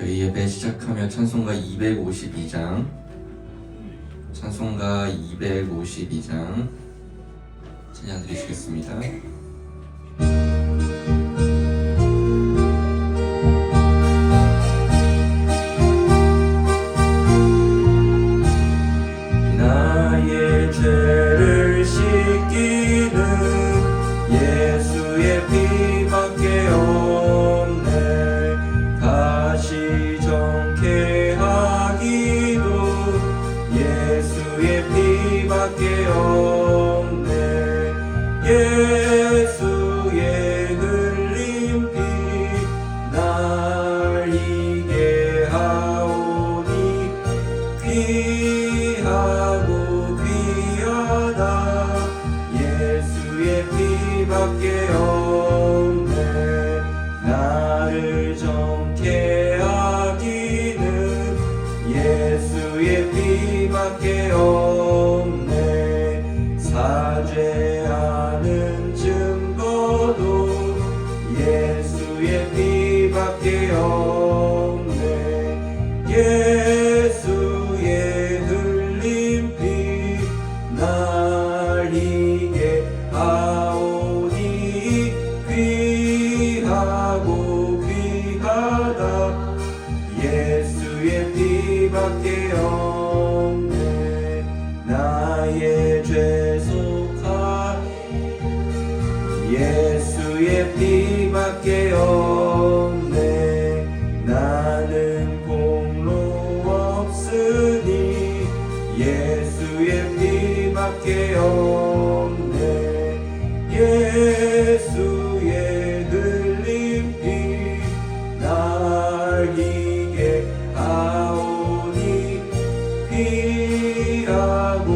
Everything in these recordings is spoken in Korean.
저희 예배 시작하며 찬송가 252장 찬양 드리시겠습니다. 나의 죄를 씻기는 예수의 피밖에 없네. 다시 정케하기도 예수의 피밖에 없네. 예수의 흘린 피 날 이게 하오니 귀하고 귀하다. 예수의 피밖에 없네. 나를 정케 하기는 예수의 피밖에 없네. 사죄하는 증거도 예수의 피밖에 없네. 예수의 흘린 피 날 이게 하오니 귀하고 귀하다. 예수의 피밖에 없네. 나의 죄 속한 예수의 피밖에 없네. 나는 공로 없으니 예수의 피밖에 없네. 예수의 흘린 피 날 이게 하오니 귀하고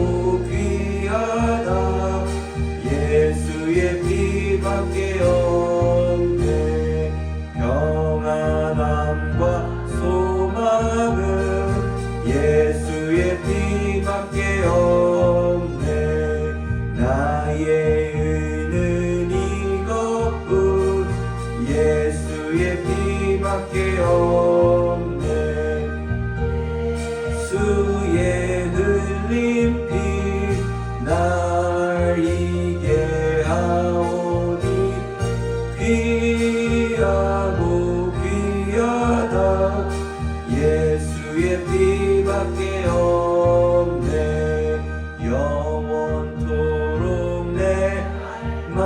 귀하다. 예수의 피밖에 없네. 평안함과 소망은 예수의 피밖에 없네. 나의 의는 이것뿐 예수의 피밖에 없네. 주의 흘린 피 날 이게 하오니 귀하고 귀하다. 예수의 피밖에 없네. 영원토록 내 말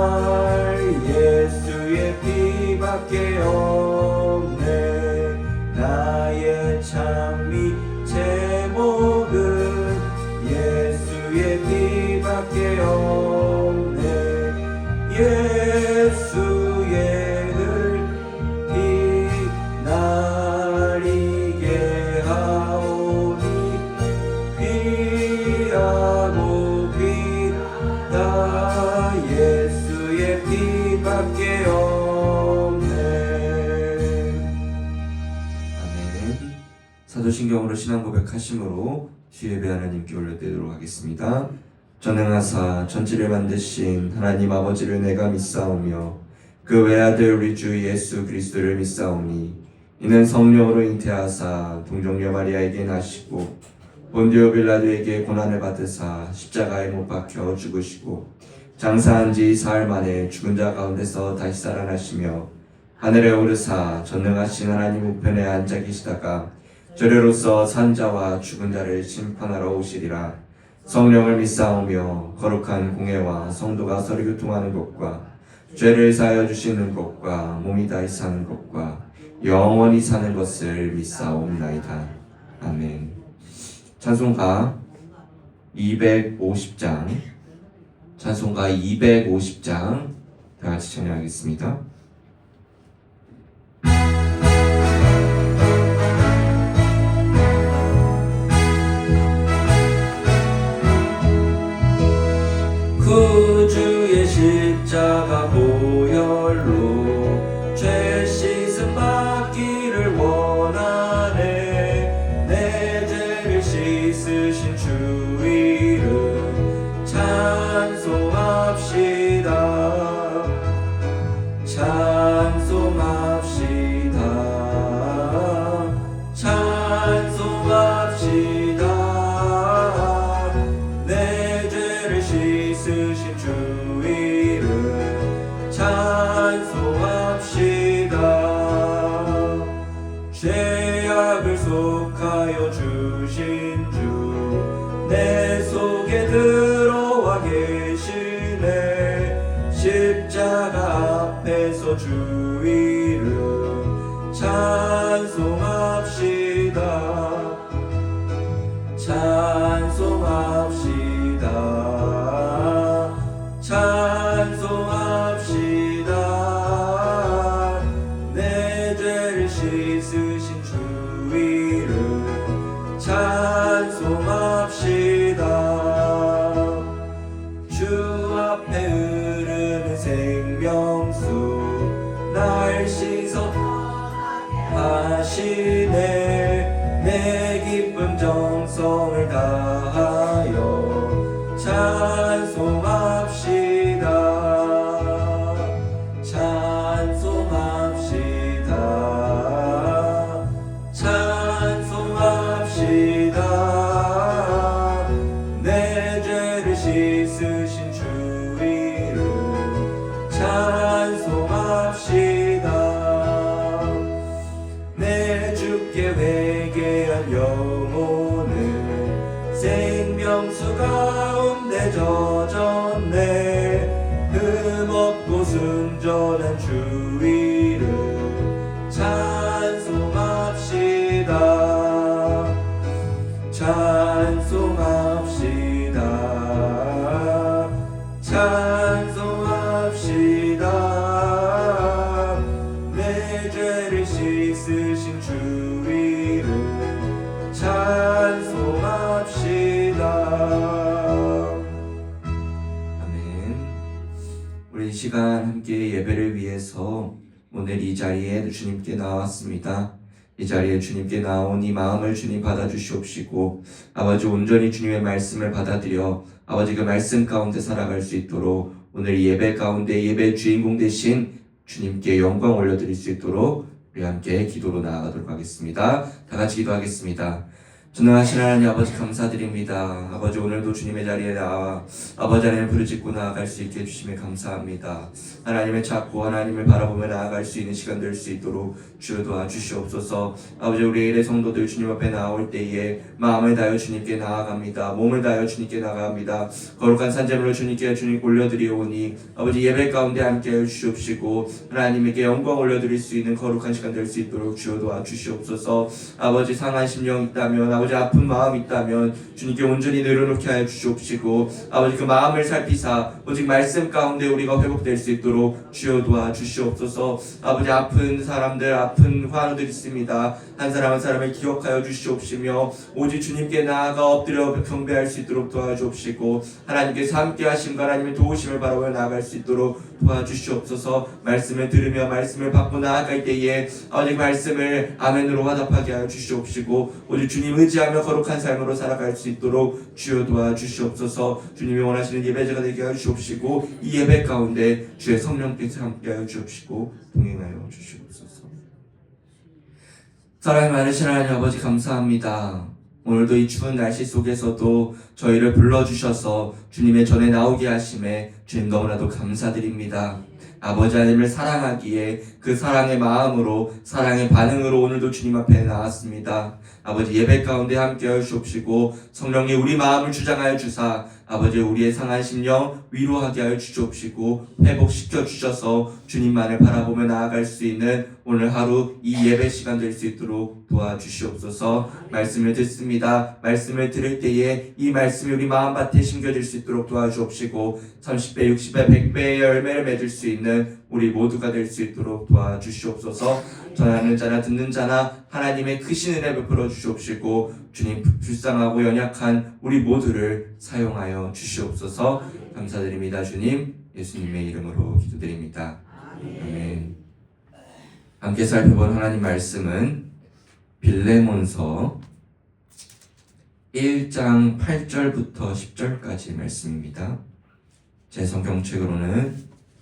예수의 피밖에 없네. 나의 찬미 제목은 예수의 피밖에 없네. 예수의 흘 피 날 이게 하오니 귀하고 귀하다. 예수의 피밖에 없네. 아멘. 사도신경으로 신앙 고백하심으로 주 예배 하나님께 올려드리도록 하겠습니다. 전능하사 천지를 만드신 하나님 아버지를 내가 믿사오며 그 외아들 우리 주 예수 그리스도를 믿사오니 이는 성령으로 잉태하사 동정녀 마리아에게 나시고 본디오 빌라도에게 고난을 받으사 십자가에 못 박혀 죽으시고 장사한 지 사흘 만에 죽은 자 가운데서 다시 살아나시며 하늘에 오르사 전능하신 하나님 우편에 앉아 계시다가 저래로서 산 자와 죽은 자를 심판하러 오시리라. 성령을 믿사오며 거룩한 공회와 성도가 서로 교통하는 것과 죄를 사하여 주시는 것과 몸이 다시 사는 것과 영원히 사는 것을 믿사옵나이다. 아멘. 찬송가 250장 다 같이 찬양하겠습니다. 구주의 십자가 보혈로 죄 씻음 받기를 원하네. 내 죄를 씻으신 주 이름 찬송합시다. 찬송합시다. 이름 찬송합시다. 찬송합시다. 찬송합시다. 내 죄를 씻으신 주 이름 찬송합시다. 주 앞에 흐르는 생명수 날 씻어하시네. 내 기쁨 정성을 다하여 찬송합시다. 찬송합시다. 찬송합시다. 내 죄를 씻으신 주 이름 찬송합시다. 내 주께 회개한 영혼은 생명수 가운데 젖었네. 흠없고 순전한 주 이름 찬송합시다. 찬송합시다. 찬송합시다. 내 죄를 씻으신 주 이름 찬송합시다. 아멘. 우리 이 시간 함께 예배를 위해서 오늘 이 자리에 주님께 나왔습니다. 이 자리에 주님께 나온 이 마음을 주님 받아주시옵시고, 아버지 온전히 주님의 말씀을 받아들여 아버지 그 말씀 가운데 살아갈 수 있도록 오늘 이 예배 가운데 예배 주인공 되신 주님께 영광 올려드릴 수 있도록 우리 함께 기도로 나아가도록 하겠습니다. 다 같이 기도하겠습니다. 전능하신 하나님 아버지 감사드립니다. 아버지 오늘도 주님의 자리에 나와 아버지 하나님 부르짖고 나아갈 수 있게 해주심에 감사합니다. 하나님을 찾고 하나님을 바라보며 나아갈 수 있는 시간 될 수 있도록 주여 도와주시옵소서. 아버지 우리 일의 성도들 주님 앞에 나올 때에 마음을 다하여 주님께 나아갑니다. 몸을 다하여 주님께 나아갑니다. 거룩한 산재물로 주님께 주님 올려드리오니 아버지 예배 가운데 함께하여 주시옵시고 하나님에게 영광 올려드릴 수 있는 거룩한 시간 될 수 있도록 주여 도와주시옵소서. 아버지 상한 심령 있다면 아버지 아픈 마음 있다면 주님께 온전히 내려놓게 하여 주시옵시고 아버지 그 마음을 살피사 오직 말씀 가운데 우리가 회복될 수 있도록 주여 도와주시옵소서. 아버지 아픈 사람들 아픈 환우들 있습니다. 한 사람 한 사람을 기억하여 주시옵시며 오직 주님께 나아가 엎드려 경배할 수 있도록 도와주옵시고 하나님께서 함께 하심과 하나님의 도우심을 바라보며 나아갈 수 있도록 도와주시옵소서. 말씀을 들으며 말씀을 받고 나아갈 때에 아버지 말씀을 아멘으로 화답하게 하여 주시옵시고 오직 주님 의지하며 거룩한 삶으로 살아갈 수 있도록 주여 도와주시옵소서. 주님이 원하시는 예배자가 되게 하여 주옵시고 이 예배 가운데 주의 성령께서 함께하여 주옵시고 동행하여 주시옵소서. 사랑이 많으신 하나님 아버지 감사합니다. 오늘도 이 추운 날씨 속에서도 저희를 불러주셔서 주님의 전에 나오게 하심에 주님 너무나도 감사드립니다. 아버지 하나님을 사랑하기에 그 사랑의 마음으로 사랑의 반응으로 오늘도 주님 앞에 나왔습니다. 아버지 예배 가운데 함께하여 주옵시고 성령이 우리 마음을 주장하여 주사 아버지 우리의 상한 심령 위로하게 하여 주옵시고 회복시켜 주셔서 주님만을 바라보며 나아갈 수 있는 오늘 하루 이 예배 시간 될 수 있도록 도와주시옵소서. 말씀을 듣습니다. 말씀을 들을 때에 이 말씀이 우리 마음밭에 심겨질 수 있도록 도와주옵시고 30배, 60배, 100배의 열매를 맺을 수 있는 우리 모두가 될 수 있도록 도와주시옵소서. 전하는 자나 듣는 자나 하나님의 크신 은혜 베풀어 주시옵시고 주님 불쌍하고 연약한 우리 모두를 사용하여 주시옵소서. 감사드립니다. 주님 예수님의 이름으로 기도드립니다. 아멘. 함께 살펴본 하나님 말씀은 빌레몬서 1장 8절부터 10절까지 말씀입니다. 제 성경책으로는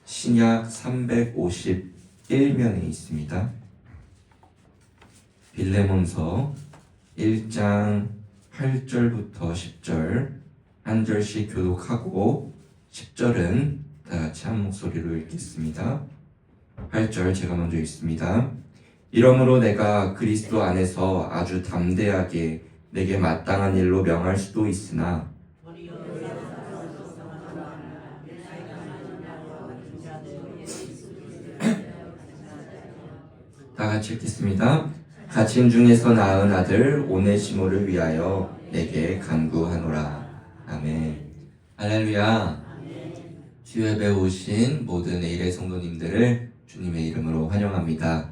신약 351면에 있습니다. 빌레몬서 1장 8절부터 10절 한 절씩 교독하고 10절은 다 같이 한 목소리로 읽겠습니다. 8절 제가 먼저 읽습니다. 이러므로 내가 그리스도 안에서 아주 담대하게 내게 마땅한 일로 명할 수도 있으나 다 같이 읽겠습니다. 갇힌 중에서 낳은 아들 오네시모를 위하여 내게 간구하노라. 아멘. 할렐루야. 주 예배 오신 모든 내일의 성도님들을 주님의 이름으로 환영합니다.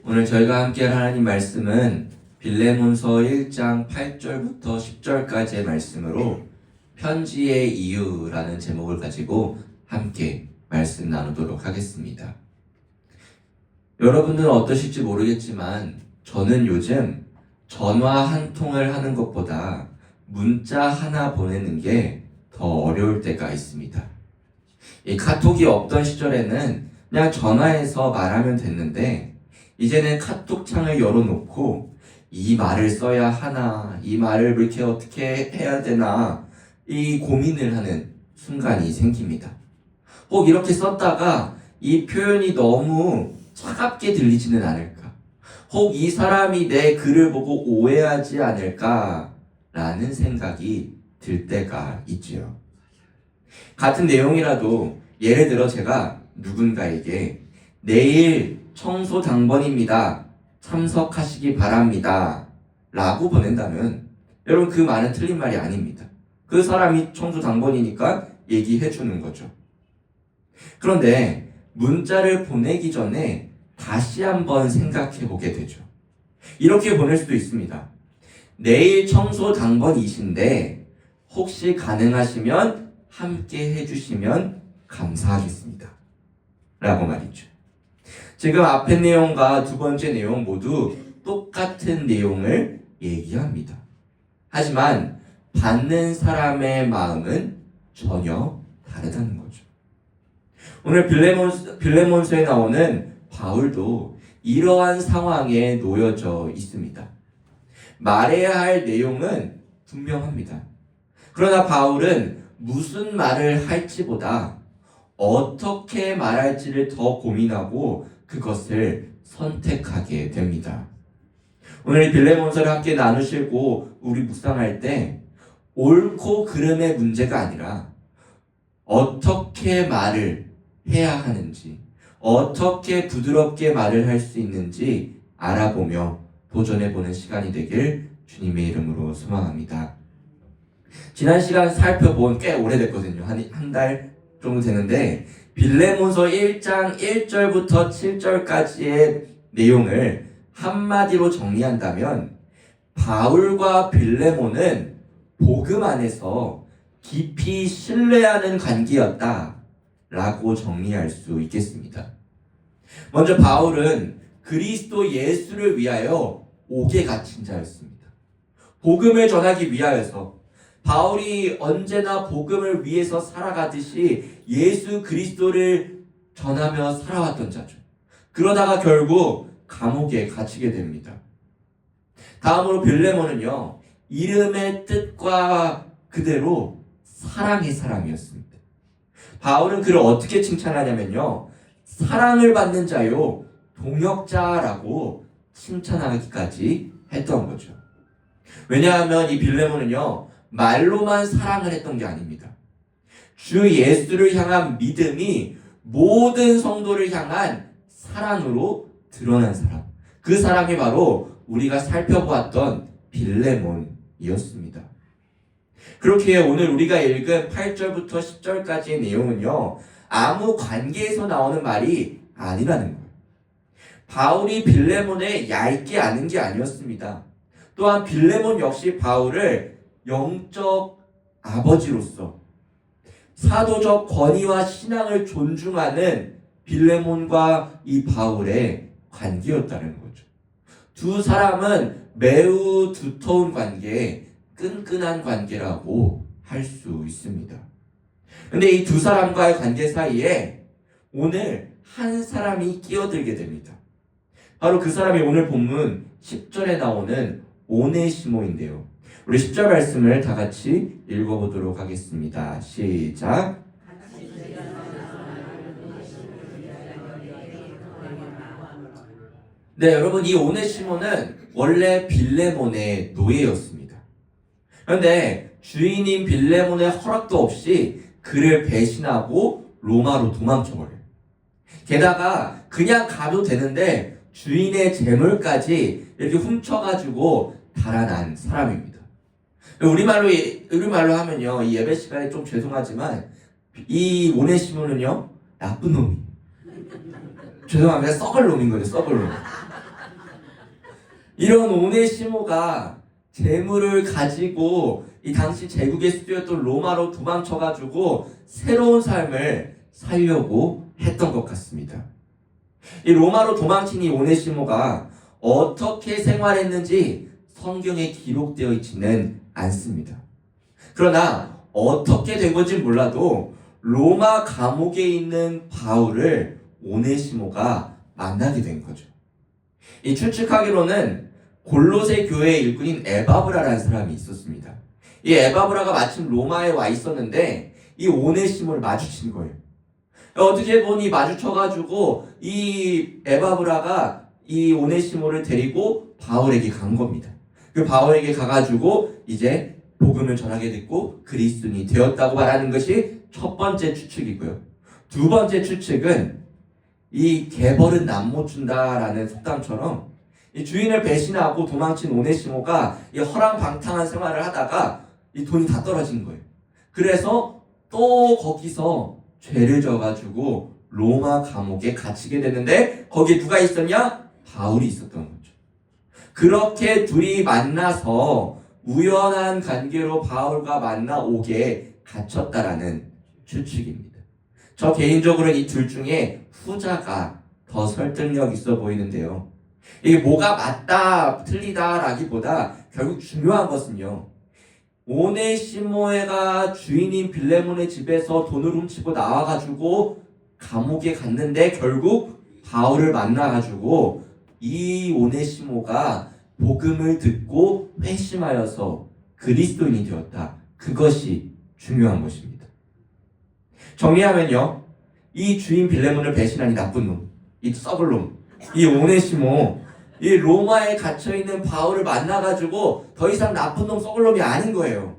오늘 저희가 함께할 하나님 말씀은 빌레몬서 1장 8절부터 10절까지의 말씀으로 편지의 이유라는 제목을 가지고 함께 말씀 나누도록 하겠습니다. 여러분들은 어떠실지 모르겠지만 저는 요즘 전화 한 통을 하는 것보다 문자 하나 보내는 게 더 어려울 때가 있습니다. 이 카톡이 없던 시절에는 그냥 전화해서 말하면 됐는데 이제는 카톡 창을 열어놓고 이 말을 써야 하나, 이 말을 이렇게 어떻게 해야 되나 이 고민을 하는 순간이 생깁니다. 혹 이렇게 썼다가 이 표현이 너무 차갑게 들리지는 않을까? 혹 이 사람이 내 글을 보고 오해하지 않을까? 라는 생각이 들 때가 있지요. 같은 내용이라도 예를 들어 제가 누군가에게 내일 청소 당번입니다. 참석하시기 바랍니다. 라고 보낸다면 여러분 그 말은 틀린 말이 아닙니다. 그 사람이 청소 당번이니까 얘기해 주는 거죠. 그런데 문자를 보내기 전에 다시 한번 생각해 보게 되죠. 이렇게 보낼 수도 있습니다. 내일 청소 당번이신데 혹시 가능하시면 함께 해주시면 감사하겠습니다. 라고 말이죠. 지금 앞의 내용과 두 번째 내용 모두 똑같은 내용을 얘기합니다. 하지만 받는 사람의 마음은 전혀 다르다는 거죠. 오늘 빌레몬서에 나오는 바울도 이러한 상황에 놓여져 있습니다. 말해야 할 내용은 분명합니다. 그러나 바울은 무슨 말을 할지보다 어떻게 말할지를 더 고민하고 그것을 선택하게 됩니다. 오늘 빌레몬서를 함께 나누시고 우리 묵상할 때 옳고 그름의 문제가 아니라 어떻게 말을 해야 하는지, 어떻게 부드럽게 말을 할 수 있는지 알아보며 도전해보는 시간이 되길 주님의 이름으로 소망합니다. 지난 시간 살펴본 꽤 오래됐거든요. 한 달 정도 되는데 빌레몬서 1장 1절부터 7절까지의 내용을 한마디로 정리한다면 바울과 빌레몬은 복음 안에서 깊이 신뢰하는 관계였다 라고 정리할 수 있겠습니다. 먼저 바울은 그리스도 예수를 위하여 옥에 갇힌 자였습니다. 복음을 전하기 위하여서 바울이 언제나 복음을 위해서 살아가듯이 예수 그리스도를 전하며 살아왔던 자죠. 그러다가 결국 감옥에 갇히게 됩니다. 다음으로 빌레몬은요, 이름의 뜻과 그대로 사랑의 사람이었습니다. 바울은 그를 어떻게 칭찬하냐면요, 사랑을 받는 자요 동역자라고 칭찬하기까지 했던 거죠. 왜냐하면 이 빌레몬은요 말로만 사랑을 했던 게 아닙니다. 주 예수를 향한 믿음이 모든 성도를 향한 사랑으로 드러난 사람, 그 사람이 바로 우리가 살펴보았던 빌레몬이었습니다. 그렇게 오늘 우리가 읽은 8절부터 10절까지의 내용은요 아무 관계에서 나오는 말이 아니라는 거예요. 바울이 빌레몬에 얇게 아는 게 아니었습니다. 또한 빌레몬 역시 바울을 영적 아버지로서 사도적 권위와 신앙을 존중하는 빌레몬과 이 바울의 관계였다는 거죠. 두 사람은 매우 두터운 관계, 끈끈한 관계라고 할 수 있습니다. 근데 이 두 사람과의 관계 사이에 오늘 한 사람이 끼어들게 됩니다. 바로 그 사람이 오늘 본문 10절에 나오는 오네시모인데요. 우리 10절 말씀을 다 같이 읽어보도록 하겠습니다. 시작. 네, 여러분, 이 오네시모는 원래 빌레몬의 노예였습니다. 그런데 주인인 빌레몬의 허락도 없이 그를 배신하고 로마로 도망쳐버려요. 게다가 그냥 가도 되는데 주인의 재물까지 이렇게 훔쳐가지고 달아난 사람입니다. 우리말로 하면요, 이 예배 시간에 좀 죄송하지만 이 오네시모는요 나쁜 놈이, 죄송합니다, 썩을 놈인 거죠. 썩을 놈. 이런 오네시모가 재물을 가지고 이 당시 제국의 수도였던 로마로 도망쳐가지고 새로운 삶을 살려고 했던 것 같습니다. 이 로마로 도망친 이 오네시모가 어떻게 생활했는지 성경에 기록되어 있지는 않습니다. 그러나 어떻게 된 건지 몰라도 로마 감옥에 있는 바울을 오네시모가 만나게 된 거죠. 이 추측하기로는 골로새 교회의 일꾼인 에바브라라는 사람이 있었습니다. 이 에바브라가 마침 로마에 와 있었는데 이 오네시모를 마주친 거예요. 어떻게 보니 마주쳐가지고 이 에바브라가 이 오네시모를 데리고 바울에게 간 겁니다. 그 바울에게 가가지고 이제 복음을 전하게 됐고 그리스도인이 되었다고 말하는 것이 첫 번째 추측이고요. 두 번째 추측은 이 개벌은 남 못 준다라는 속담처럼 이 주인을 배신하고 도망친 오네시모가 이 허랑방탕한 생활을 하다가 이 돈이 다 떨어진 거예요. 그래서 또 거기서 죄를 져가지고 로마 감옥에 갇히게 되는데 거기에 누가 있었냐? 바울이 있었던 거죠. 그렇게 둘이 만나서 우연한 관계로 바울과 만나 오게 갇혔다라는 추측입니다. 저 개인적으로는 이 둘 중에 후자가 더 설득력 있어 보이는데요. 이게 뭐가 맞다 틀리다라기보다 결국 중요한 것은요, 오네시모가 주인인 빌레몬의 집에서 돈을 훔치고 나와가지고 감옥에 갔는데 결국 바울을 만나가지고 이 오네시모가 복음을 듣고 회심하여서 그리스도인이 되었다. 그것이 중요한 것입니다. 정리하면요, 이 주인 빌레몬을 배신한 이 나쁜 놈, 이 썩을 놈, 이 오네시모, 이 로마에 갇혀있는 바울을 만나가지고 더 이상 나쁜 놈 썩을 놈이 아닌 거예요.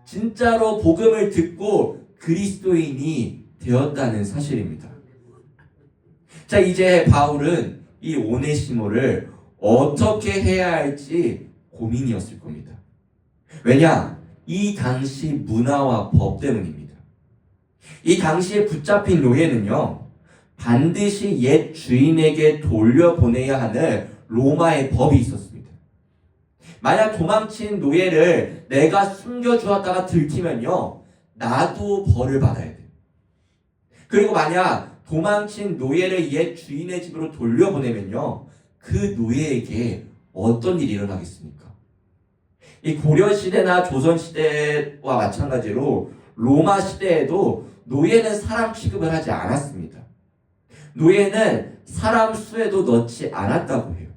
진짜로 복음을 듣고 그리스도인이 되었다는 사실입니다. 자, 이제 바울은 이 오네시모를 어떻게 해야 할지 고민이었을 겁니다. 왜냐? 이 당시 문화와 법 때문입니다. 이 당시에 붙잡힌 노예는요, 반드시 옛 주인에게 돌려보내야 하는 로마의 법이 있었습니다. 만약 도망친 노예를 내가 숨겨주었다가 들키면요, 나도 벌을 받아야 돼요. 그리고 만약 도망친 노예를 옛 주인의 집으로 돌려보내면요, 그 노예에게 어떤 일이 일어나겠습니까? 이 고려시대나 조선시대와 마찬가지로 로마 시대에도 노예는 사람 취급을 하지 않았습니다. 노예는 사람 수에도 넣지 않았다고 해요.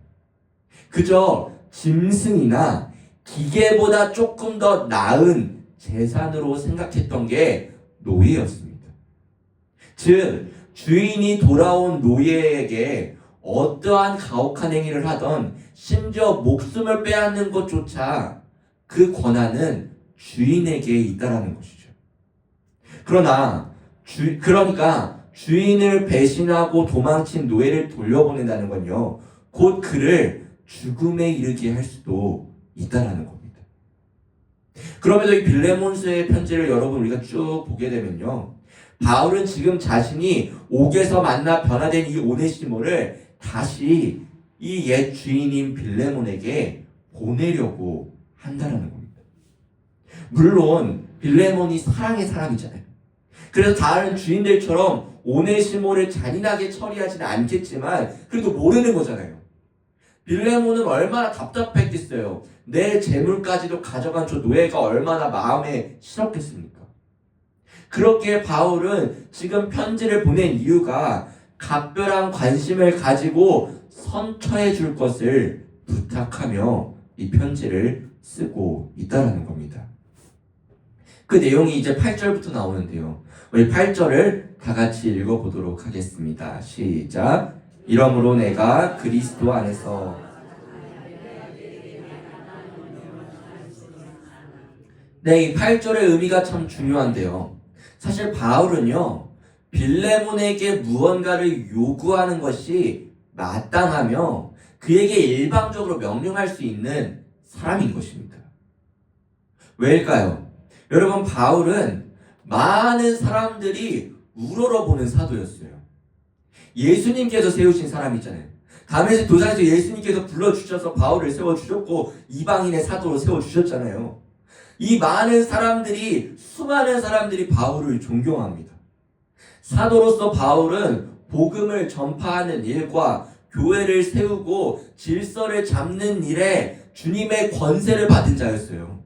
그저 짐승이나 기계보다 조금 더 나은 재산으로 생각했던 게 노예였습니다. 즉, 주인이 돌아온 노예에게 어떠한 가혹한 행위를 하던 심지어 목숨을 빼앗는 것조차 그 권한은 주인에게 있다라는 것이죠. 그러니까 주인을 배신하고 도망친 노예를 돌려보낸다는 건요, 곧 그를 죽음에 이르게 할 수도 있다라는 겁니다. 그러면서 이 빌레몬서의 편지를 여러분 우리가 쭉 보게 되면요, 바울은 지금 자신이 옥에서 만나 변화된 이 오네시모를 다시 이 옛 주인인 빌레몬에게 보내려고 한다라는 겁니다. 물론 빌레몬이 사랑의 사람이잖아요. 그래서 다른 주인들처럼 오네시모를 잔인하게 처리하지는 않겠지만 그래도 모르는 거잖아요. 빌레몬은 얼마나 답답했겠어요. 내 재물까지도 가져간 저 노예가 얼마나 마음에 싫었겠습니까? 그렇게 바울은 지금 편지를 보낸 이유가 각별한 관심을 가지고 선처해 줄 것을 부탁하며 이 편지를 쓰고 있다는 겁니다. 그 내용이 이제 8절부터 나오는데요. 우리 8절을 다 같이 읽어보도록 하겠습니다. 시작. 이러므로 내가 그리스도 안에서 네, 이 8절의 의미가 참 중요한데요. 사실 바울은요, 빌레몬에게 무언가를 요구하는 것이 마땅하며 그에게 일방적으로 명령할 수 있는 사람인 것입니다. 왜일까요? 여러분, 바울은 많은 사람들이 우러러보는 사도였어요. 예수님께서 세우신 사람이잖아요. 다메섹 도상에서 예수님께서 불러주셔서 바울을 세워주셨고 이방인의 사도로 세워주셨잖아요. 이 많은 사람들이, 수많은 사람들이 바울을 존경합니다. 사도로서 바울은 복음을 전파하는 일과 교회를 세우고 질서를 잡는 일에 주님의 권세를 받은 자였어요.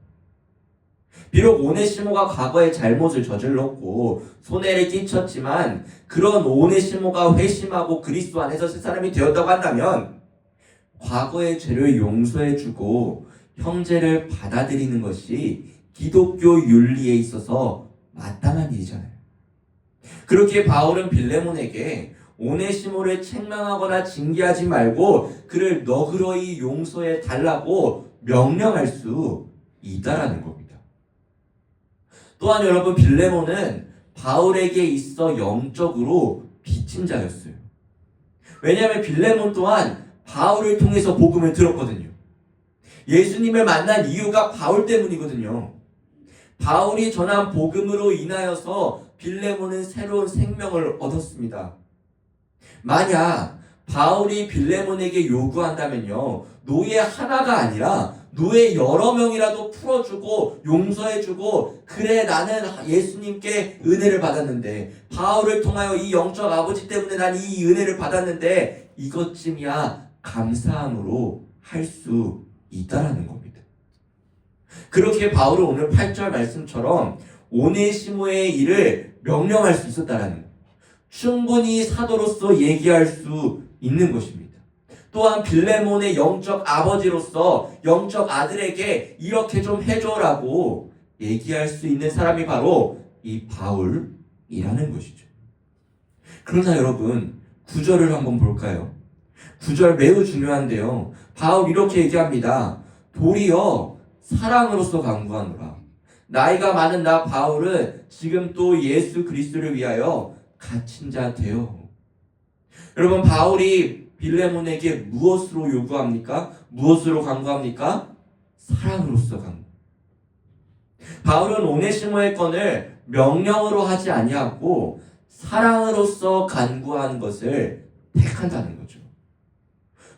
비록 오네시모가 과거에 잘못을 저질렀고 손해를 끼쳤지만 그런 오네시모가 회심하고 그리스도 안에서 새 사람이 되었다고 한다면 과거의 죄를 용서해주고 형제를 받아들이는 것이 기독교 윤리에 있어서 마땅한 일이잖아요. 그렇게 바울은 빌레몬에게 오네시모를 책망하거나 징계하지 말고 그를 너그러이 용서해 달라고 명령할 수 있다라는 겁니다. 또한 여러분, 빌레몬은 바울에게 있어 영적으로 빚진 자였어요. 왜냐하면 빌레몬 또한 바울을 통해서 복음을 들었거든요. 예수님을 만난 이유가 바울 때문이거든요. 바울이 전한 복음으로 인하여서 빌레몬은 새로운 생명을 얻었습니다. 만약 바울이 빌레몬에게 요구한다면요, 노예 하나가 아니라 노예 여러 명이라도 풀어주고 용서해주고, 그래 나는 예수님께 은혜를 받았는데, 바울을 통하여 이 영적 아버지 때문에 난 이 은혜를 받았는데 이것쯤이야 감사함으로 할 수 있다라는 겁니다. 그렇게 바울은 오늘 8절 말씀처럼 오네시모의 일을 명령할 수 있었다라는 거예요. 충분히 사도로서 얘기할 수 있는 것입니다. 또한 빌레몬의 영적 아버지로서 영적 아들에게 이렇게 좀 해줘라고 얘기할 수 있는 사람이 바로 이 바울이라는 것이죠. 그러나 여러분, 9절을 한번 볼까요? 9절 매우 중요한데요. 바울 이렇게 얘기합니다. 도리어 사랑으로서 간구하노라. 나이가 많은 나 바울은 지금 또 예수 그리스도를 위하여 갇힌 자 되어. 여러분, 바울이 빌레몬에게 무엇으로 요구합니까? 무엇으로 간구합니까? 사랑으로서 간구. 바울은 오네시모의 건을 명령으로 하지 아니하고 사랑으로서 간구하는 것을 택한다는 거죠.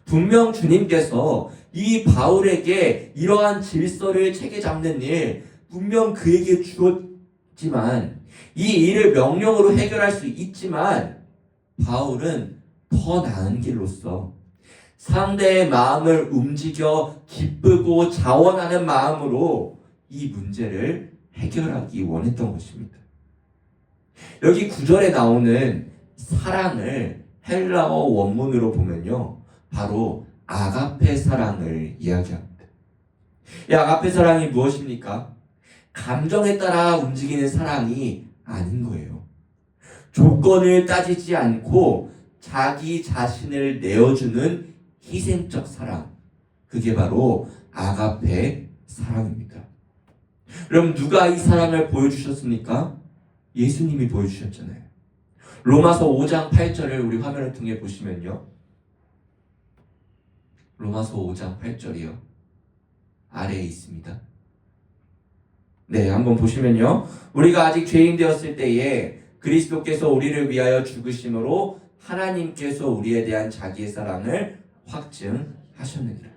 분명 주님께서 이 바울에게 이러한 질서를 체계 잡는 일 분명 그에게 주었지만, 이 일을 명령으로 해결할 수 있지만 바울은 더 나은 길로서 상대의 마음을 움직여 기쁘고 자원하는 마음으로 이 문제를 해결하기 원했던 것입니다. 여기 9절에 나오는 사랑을 헬라어 원문으로 보면요, 바로 아가페 사랑을 이야기합니다. 이 아가페 사랑이 무엇입니까? 감정에 따라 움직이는 사랑이 아닌 거예요. 조건을 따지지 않고 자기 자신을 내어주는 희생적 사랑, 그게 바로 아가페 사랑입니다. 여러분, 누가 이 사랑을 보여주셨습니까? 예수님이 보여주셨잖아요. 로마서 5장 8절을 우리 화면을 통해 보시면요, 로마서 5장 8절이요, 아래에 있습니다. 네, 한번 보시면요, 우리가 아직 죄인 되었을 때에 그리스도께서 우리를 위하여 죽으심으로 하나님께서 우리에 대한 자기의 사랑을 확증하셨느니라.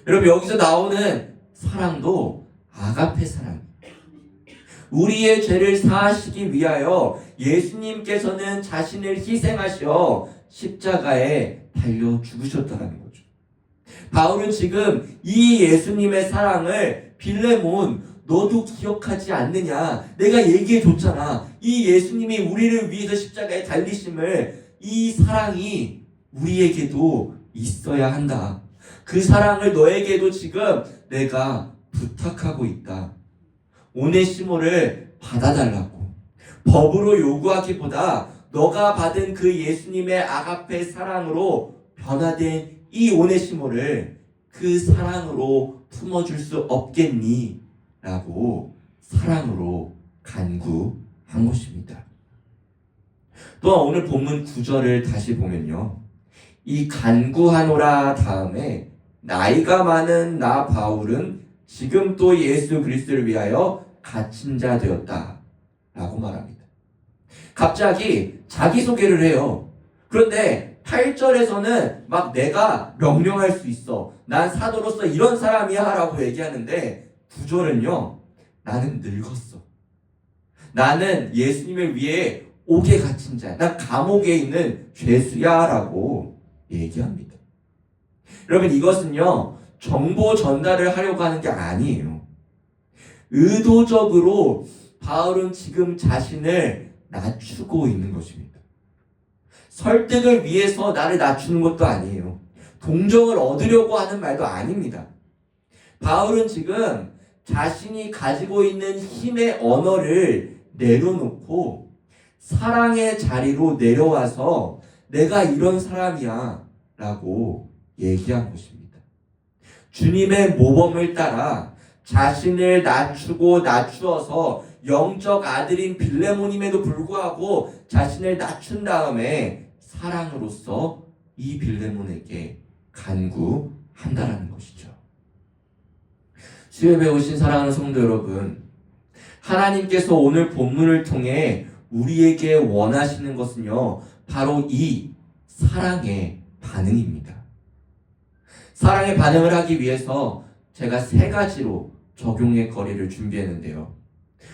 여러분, 여기서 나오는 사랑도 아가페 사랑. 우리의 죄를 사하시기 위하여 예수님께서는 자신을 희생하셔 십자가에 달려 죽으셨다는 거죠. 바울은 지금 이 예수님의 사랑을 빌레몬, 너도 기억하지 않느냐? 내가 얘기해 줬잖아. 이 예수님이 우리를 위해서 십자가에 달리심을, 이 사랑이 우리에게도 있어야 한다. 그 사랑을 너에게도 지금 내가 부탁하고 있다. 오네시모를 받아달라고. 법으로 요구하기보다 너가 받은 그 예수님의 아가페 사랑으로 변화된 이 오네시모를 그 사랑으로 품어줄 수 없겠니? 라고 사랑으로 간구한 것입니다. 또한 오늘 본문 9절을 다시 보면요, 이 간구하노라 다음에 나이가 많은 나 바울은 지금 또 예수 그리스도를 위하여 갇힌 자 되었다 라고 말합니다. 갑자기 자기소개를 해요. 그런데 8절에서는 막 내가 명령할 수 있어, 난 사도로서 이런 사람이야 라고 얘기하는데 9절은요, 나는 늙었어, 나는 예수님을 위해 옥에 갇힌 자야, 난 감옥에 있는 죄수야 라고 얘기합니다. 여러분, 이것은요 정보 전달을 하려고 하는 게 아니에요. 의도적으로 바울은 지금 자신을 낮추고 있는 것입니다. 설득을 위해서 나를 낮추는 것도 아니에요. 동정을 얻으려고 하는 말도 아닙니다. 바울은 지금 자신이 가지고 있는 힘의 언어를 내려놓고 사랑의 자리로 내려와서 내가 이런 사람이야 라고 얘기한 것입니다. 주님의 모범을 따라 자신을 낮추고 낮추어서 영적 아들인 빌레몬임에도 불구하고 자신을 낮춘 다음에 사랑으로서 이 빌레몬에게 간구한다라는 것이죠. 수요예배 오신 사랑하는 성도 여러분, 하나님께서 오늘 본문을 통해 우리에게 원하시는 것은요 바로 이 사랑의 반응입니다. 사랑의 반응을 하기 위해서 제가 3가지로 적용의 거리를 준비했는데요.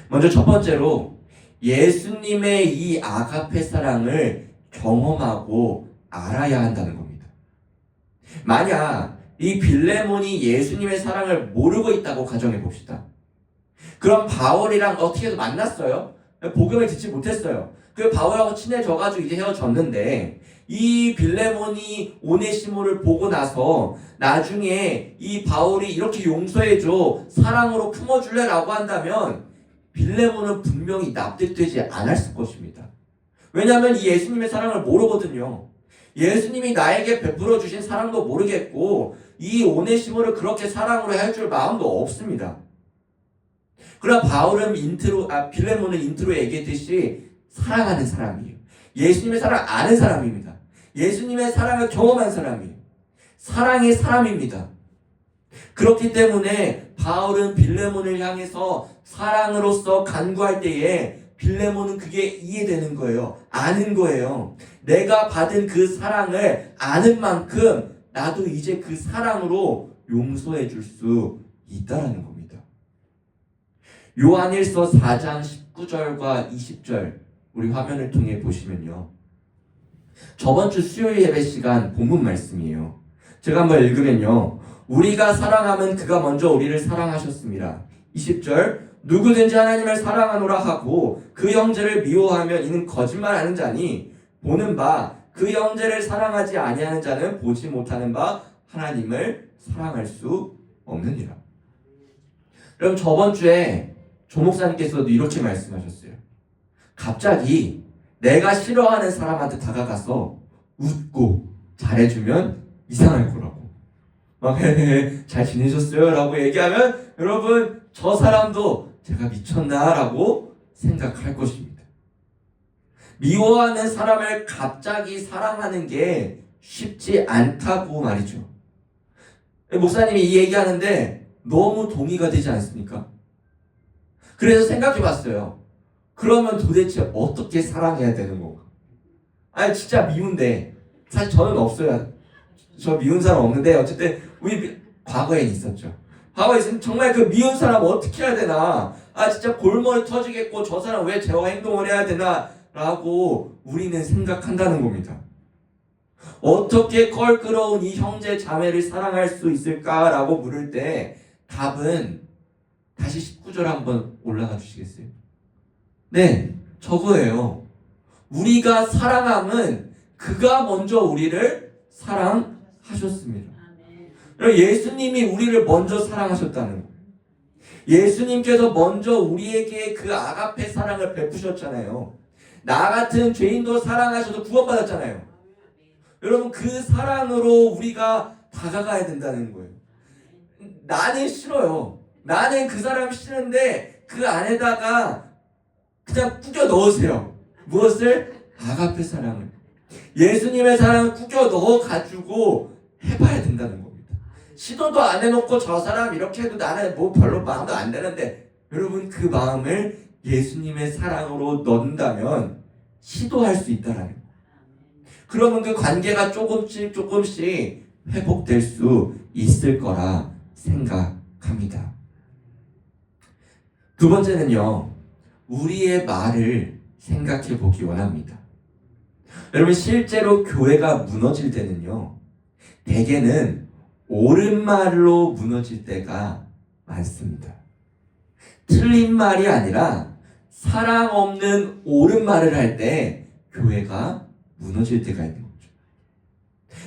먼저 첫 번째로 예수님의 이 아가페 사랑을 경험하고 알아야 한다는 겁니다. 만약 이 빌레몬이 예수님의 사랑을 모르고 있다고 가정해 봅시다. 그럼 바울이랑 어떻게 해서 만났어요? 복음을 듣지 못했어요. 그 바울하고 친해져가지고 이제 헤어졌는데, 이 빌레몬이 오네시모를 보고 나서 나중에 이 바울이 이렇게 용서해줘, 사랑으로 품어줄래 라고 한다면 빌레몬은 분명히 납득되지 않았을 것입니다. 왜냐하면 이 예수님의 사랑을 모르거든요. 예수님이 나에게 베풀어 주신 사랑도 모르겠고 이 오네시모를 그렇게 사랑으로 해줄 마음도 없습니다. 그러나 바울은 빌레몬은 인트로에 얘기했듯이 사랑하는 사람이에요. 예수님의 사랑을 아는 사람입니다. 예수님의 사랑을 경험한 사람이에요. 사랑의 사람입니다. 그렇기 때문에 바울은 빌레몬을 향해서 사랑으로서 간구할 때에 빌레몬은 그게 이해되는 거예요. 아는 거예요. 내가 받은 그 사랑을 아는 만큼 나도 이제 그 사랑으로 용서해 줄 수 있다라는 겁니다. 요한일서 4장 19절과 20절 우리 화면을 통해 보시면요, 저번 주 수요일 예배 시간 본문 말씀이에요. 제가 한번 읽으면요, 우리가 사랑하면 그가 먼저 우리를 사랑하셨습니다. 20절, 누구든지 하나님을 사랑하노라 하고 그 형제를 미워하면 이는 거짓말하는 자니 보는 바 그 형제를 사랑하지 아니하는 자는 보지 못하는 바 하나님을 사랑할 수 없느니라. 그럼 저번 주에 조 목사님께서도 이렇게 말씀하셨어요. 갑자기 내가 싫어하는 사람한테 다가가서 웃고 잘해주면 이상할 거라고, 막 헤헤헤 잘 지내셨어요? 라고 얘기하면 여러분 저 사람도 제가 미쳤나? 라고 생각할 것입니다. 미워하는 사람을 갑자기 사랑하는 게 쉽지 않다고 말이죠. 목사님이 이 얘기하는데 너무 동의가 되지 않습니까? 그래서 생각해 봤어요. 그러면 도대체 어떻게 사랑해야 되는 건가? 아니 진짜 미운데, 사실 저는 없어요. 저 미운 사람 없는데 어쨌든 우리 과거엔 있었죠. 과거에 있으면 정말 그 미운 사람 어떻게 해야 되나, 아 진짜 골머리 터지겠고 저 사람 왜 저와 행동을 해야 되나 라고 우리는 생각한다는 겁니다. 어떻게 껄끄러운 이 형제 자매를 사랑할 수 있을까라고 물을 때 답은 다시 19절 한번 올라가 주시겠어요? 네, 저거예요. 우리가 사랑함은 그가 먼저 우리를 사랑하셨습니다. 예수님이 우리를 먼저 사랑하셨다는 거예요. 예수님께서 먼저 우리에게 그 아가페 사랑을 베푸셨잖아요. 나 같은 죄인도 사랑하셔도 구원받았잖아요. 여러분 그 사랑으로 우리가 다가가야 된다는 거예요. 나는 싫어요. 나는 그 사람 싫은데 그 안에다가 그냥 뿌려 넣으세요. 무엇을? 아가페 사랑을. 예수님의 사랑을 꾸겨 넣어가지고 해봐야 된다는 겁니다. 시도도 안 해놓고 저 사람 이렇게 해도 나는 뭐 별로 마음도 안 되는데, 여러분 그 마음을 예수님의 사랑으로 넣는다면 시도할 수 있다라는 거예요. 그러면 그 관계가 조금씩 회복될 수 있을 거라 생각합니다. 두 번째는요, 우리의 말을 생각해 보기 원합니다. 여러분 실제로 교회가 무너질 때는요, 대개는 옳은 말로 무너질 때가 많습니다. 틀린 말이 아니라 사랑 없는 옳은 말을 할 때 교회가 무너질 때가 있는 거죠.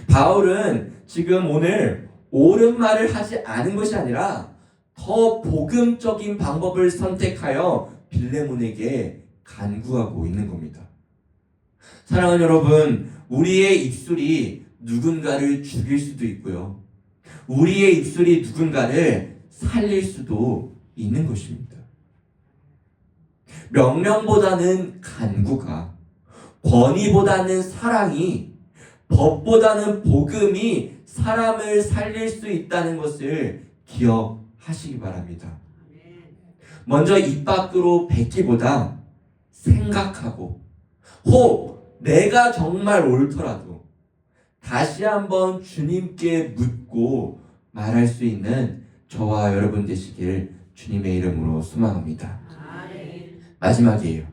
바울은 지금 오늘 옳은 말을 하지 않은 것이 아니라 더 복음적인 방법을 선택하여 빌레몬에게 간구하고 있는 겁니다. 사랑하는 여러분, 우리의 입술이 누군가를 죽일 수도 있고요, 우리의 입술이 누군가를 살릴 수도 있는 것입니다. 명령보다는 간구가, 권위보다는 사랑이, 법보다는 복음이 사람을 살릴 수 있다는 것을 기억하시기 바랍니다. 먼저 입 밖으로 뱉기보다 생각하고, 혹 내가 정말 옳더라도 다시 한번 주님께 묻고 말할 수 있는 저와 여러분 되시길 주님의 이름으로 소망합니다. 마지막이에요.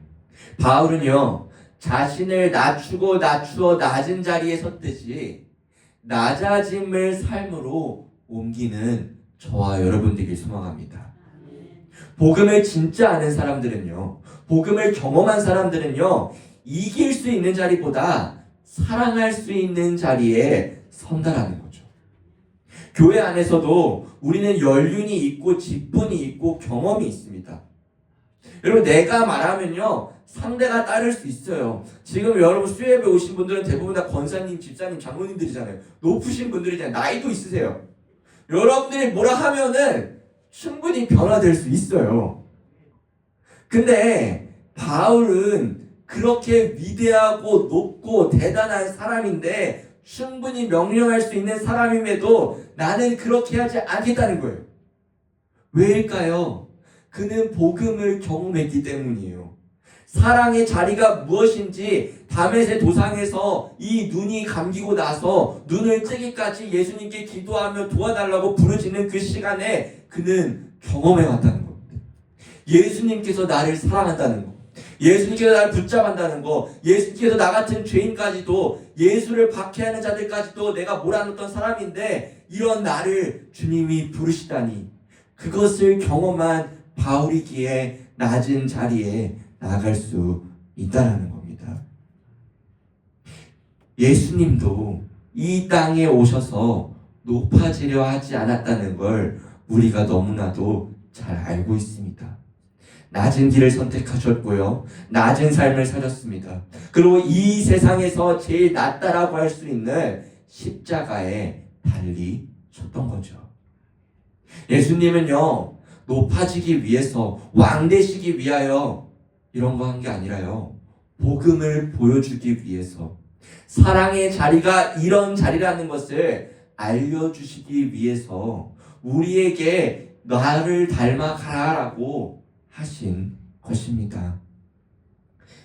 바울은요, 자신을 낮추고 낮추어 낮은 자리에 섰듯이 낮아짐을 삶으로 옮기는 저와 여러분 되길 소망합니다. 복음을 진짜 아는 사람들은요, 복음을 경험한 사람들은요, 이길 수 있는 자리보다 사랑할 수 있는 자리에 선다라는 거죠. 교회 안에서도 우리는 연륜이 있고 직분이 있고 경험이 있습니다. 여러분 내가 말하면요, 상대가 따를 수 있어요. 지금 여러분 수협에 오신 분들은 대부분 다 권사님, 집사님, 장로님들이잖아요. 높으신 분들이잖아요. 나이도 있으세요. 여러분들이 뭐라 하면은 충분히 변화될 수 있어요. 근데 바울은 그렇게 위대하고 높고 대단한 사람인데, 충분히 명령할 수 있는 사람임에도 나는 그렇게 하지 않겠다는 거예요. 왜일까요? 그는 복음을 경험했기 때문이에요. 사랑의 자리가 무엇인지 다메섹 도상에서 이 눈이 감기고 나서 눈을 뜨기까지 예수님께 기도하며 도와달라고 부르짖는 그 시간에 그는 경험해 왔다는 겁니다. 예수님께서 나를 사랑한다는 거, 예수님께서 나를 붙잡았다는 거, 예수님께서 나 같은 죄인까지도, 예수를 박해하는 자들까지도 내가 몰아넣었던 사람인데 이런 나를 주님이 부르시다니, 그것을 경험한 바울이기에 낮은 자리에 나아갈 수 있다는 겁니다. 예수님도 이 땅에 오셔서 높아지려 하지 않았다는 걸 우리가 너무나도 잘 알고 있습니다. 낮은 길을 선택하셨고요, 낮은 삶을 사셨습니다. 그리고 이 세상에서 제일 낮다라고 할 수 있는 십자가에 달리셨던 거죠. 예수님은요, 높아지기 위해서, 왕 되시기 위하여 이런 거 한 게 아니라요, 복음을 보여주기 위해서, 사랑의 자리가 이런 자리라는 것을 알려주시기 위해서 우리에게 나를 닮아가라라고 하신 것입니다.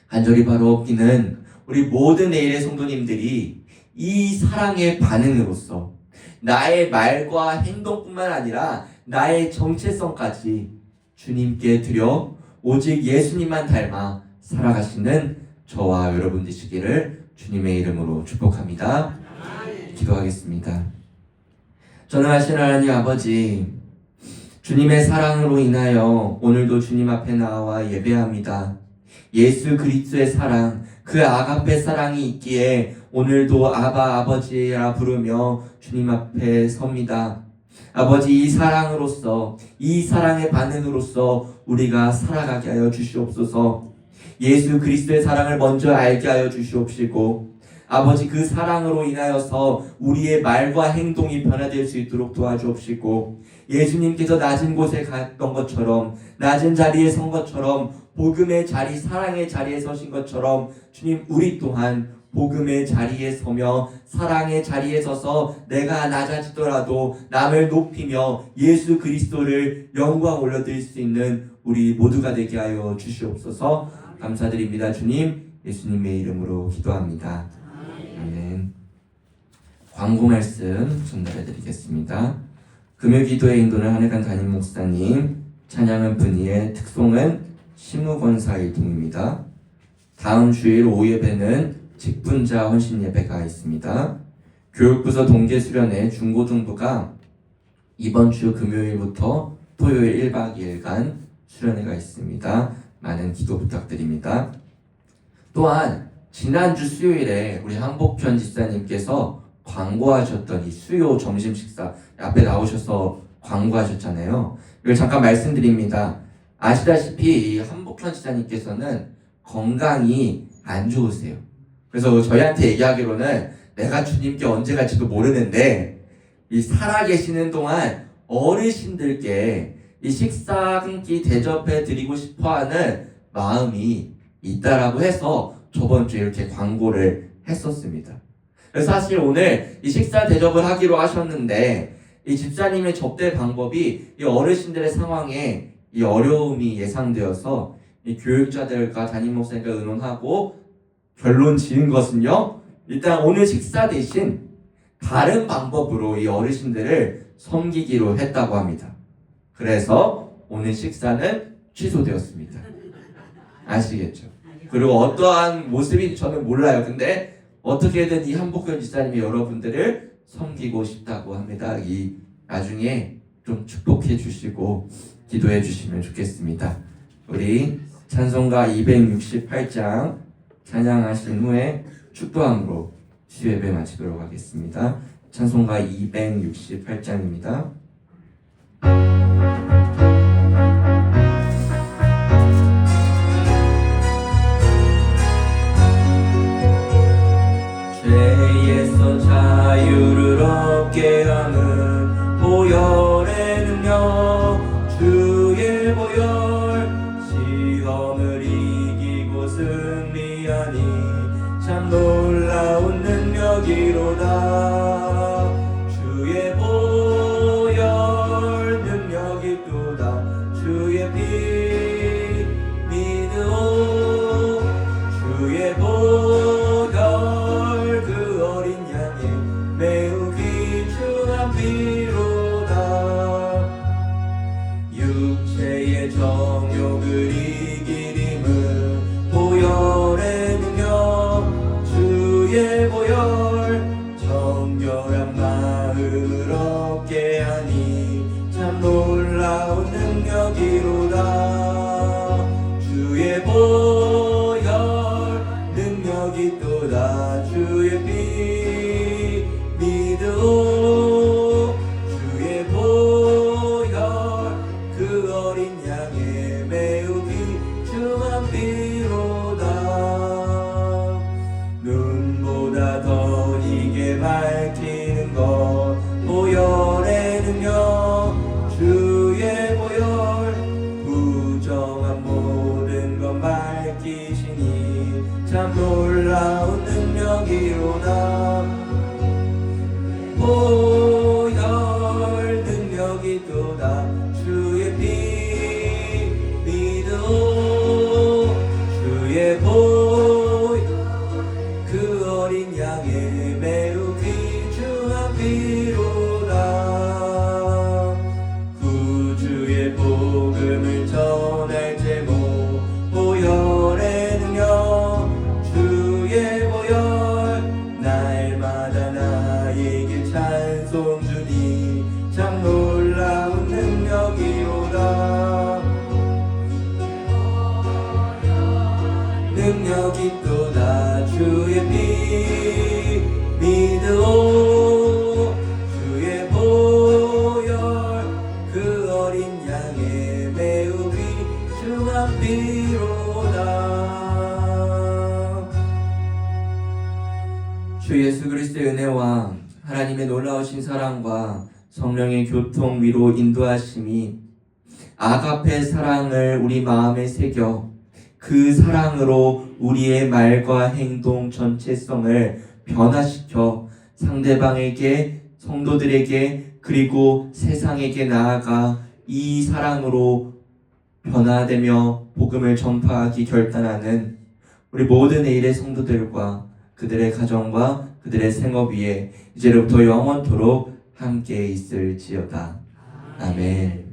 간절히 바로 없기는 우리 모든 내일의 성도님들이 이 사랑의 반응으로서 나의 말과 행동뿐만 아니라 나의 정체성까지 주님께 드려 오직 예수님만 닮아 살아가시는 저와 여러분 되시기를 주님의 이름으로 축복합니다. 기도하겠습니다. 전능하신 하나님 아버지, 주님의 사랑으로 인하여 오늘도 주님 앞에 나와 예배합니다. 예수 그리스도의 사랑, 그 아가페 사랑이 있기에 오늘도 아바 아버지라 부르며 주님 앞에 섭니다. 아버지, 이 사랑으로서, 이 사랑의 반응으로서 우리가 살아가게 하여 주시옵소서. 예수 그리스도의 사랑을 먼저 알게 하여 주시옵시고, 아버지 그 사랑으로 인하여서 우리의 말과 행동이 변화될 수 있도록 도와주옵시고, 예수님께서 낮은 곳에 갔던 것처럼, 낮은 자리에 선 것처럼, 복음의 자리, 사랑의 자리에 서신 것처럼 주님, 우리 또한 복음의 자리에 서며 사랑의 자리에 서서 내가 낮아지더라도 남을 높이며 예수 그리스도를 영광 올려드릴 수 있는 우리 모두가 되게 하여 주시옵소서. 감사드립니다. 주님, 예수님의 이름으로 기도합니다. 아멘. 광고 말씀 전달해 드리겠습니다. 금요기도의 인도는 한혜관 담임 목사님, 찬양은 분이의 특송은 심우권사일동입니다. 다음 주일 오후 예배는 직분자 헌신 예배가 있습니다. 교육부서 동계 수련회 중고등부가 이번 주 금요일부터 토요일 1박 2일간 수련회가 있습니다. 많은 기도 부탁드립니다. 또한 지난주 수요일에 우리 한복편 집사님께서 광고하셨던 이 수요 점심 식사 앞에 나오셔서 광고하셨잖아요. 이걸 잠깐 말씀드립니다. 아시다시피 이 한복편 집사님께서는 건강이 안 좋으세요. 그래서 저희한테 얘기하기로는 내가 주님께 언제 갈지도 모르는데 이 살아계시는 동안 어르신들께 이 식사 한 끼 대접해 드리고 싶어하는 마음이 있다라고 해서 저번 주에 이렇게 광고를 했었습니다. 그래서 사실 오늘 이 식사 대접을 하기로 하셨는데 이 집사님의 접대 방법이 이 어르신들의 상황에 이 어려움이 예상되어서 이 교육자들과 담임 목사님과 의논하고 결론 지은 것은요, 일단 오늘 식사 대신 다른 방법으로 이 어르신들을 섬기기로 했다고 합니다. 그래서 오늘 식사는 취소되었습니다. 아시겠죠? 그리고 어떠한 모습인지 저는 몰라요. 근데 어떻게든 이 한복현 집사님이 여러분들을 섬기고 싶다고 합니다. 이 나중에 좀 축복해 주시고 기도해 주시면 좋겠습니다. 우리 찬송가 268장 찬양하신 후에 축도함으로 수예배 마치도록 하겠습니다. 찬송가 268장입니다. 죄에서 자유를 얻게 하는 보혈의 능력, 주의 보혈, 시험을 이기고 승리하니 참 놀라운 능력이로다. 주의 보혈 능력이 또다. 주의 피 믿으오. 주의 보혈 그 어린 양의 매우 귀중한 피로다. 육체의 정욕을 이길 힘은 보혈의 능력, 주의 보혈 정결한 마음을 얻게 하니 참 놀라운 능력이로다. 주의 보혈 능력이 또다. 주의 피 믿으오. 주의 보혈 그 어린 양의 매우 귀중한 피로다. 눈보다 더 이게 밝히는 것 보혈의 능력, 주의 보혈 부정한 모든 것 밝히시니 참 놀라운 능력이로다. 보혈 능력이 또다. 주의 피 믿으오. 주의 보혈 그 어린 양의 매우 귀중한 피로다. 구주의 복음을 전할 제목 보혈의 능력, 주의 보혈 날마다 나에게 찬송 주니 참 놀라운 능력이로다. 능력이 또다. 주의 피 믿으오. 주의 보혈 그 어린 양의 매우 귀중한 피로다. 주 예수 그리스도의 은혜와 하나님의 놀라우신 사랑과 성령의 교통 위로 인도하심이 아가페 사랑을 우리 마음에 새겨 그 사랑으로 우리의 말과 행동 전체성을 변화시켜 상대방에게, 성도들에게, 그리고 세상에게 나아가 이 사랑으로 변화되며 복음을 전파하기 결단하는 우리 모든 내일의 성도들과 그들의 가정과 그들의 생업 위에 이제로부터 영원토록 함께 있을지어다. 아멘.